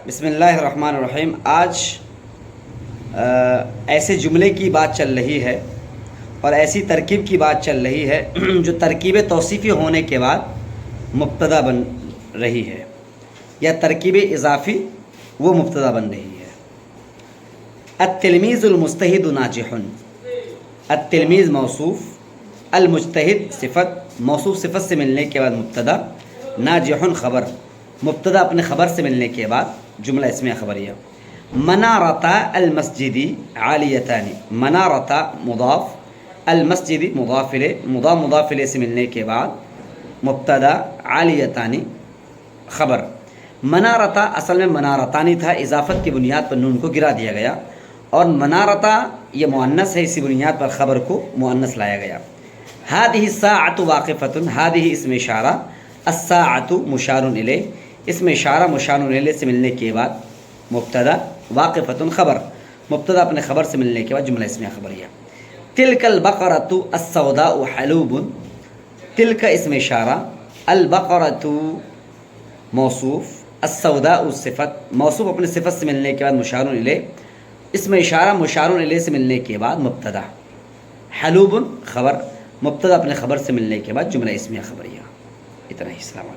بسم اللہ الرحمن الرحیم۔ آج ایسے جملے کی بات چل رہی ہے اور ایسی ترکیب کی بات چل رہی ہے جو ترکیب توصیفی ہونے کے بعد مبتدا بن رہی ہے، یا ترکیب اضافی وہ مبتدا بن رہی ہے۔ التلمیذ المجتہد ناجح، التلمیذ موصوف، المجتہد صفت، موصوف صفت سے ملنے کے بعد مبتدا، ناجح خبر، مبتدا اپنے خبر سے ملنے کے بعد جملہ اسمیہ خبریہ۔ منارتا المسجدی عالیتان، منارتا مضاف، المسجدی مضاف الیہ، مضاف الیہ سے ملنے کے بعد مبتدا، عالیتان خبر۔ منارتا اصل میں منارتانی تھا، اضافت کی بنیاد پر نون کو گرا دیا گیا، اور منارتا یہ مؤنث ہے، اسی بنیاد پر خبر کو مؤنث لایا گیا۔ ہذہ الساعۃ واقفۃ، ہذہ اسم اشارہ، الساعۃ مشار الیہ، اسم اشارہ مشار الیہ سے ملنے کے بعد مبتدا، واقفۃ خبر، مبتدا اپنے خبر سے ملنے کے بعد جملہ اسمیہ خبریہ۔ تلک البقرۃ السوداء حلوب، تلک اسم اشارہ، البقرۃ موصوف، السوداء صفت، موصوف اپنے صفت سے ملنے کے بعد مشار الیہ، اسم اشارہ مشار الیہ سے ملنے کے بعد مبتدا، حلوب خبر، مبتدا اپنے خبر سے ملنے کے بعد جملہ اسمیہ خبریہ۔ اتنا ہی، السلام علیکم۔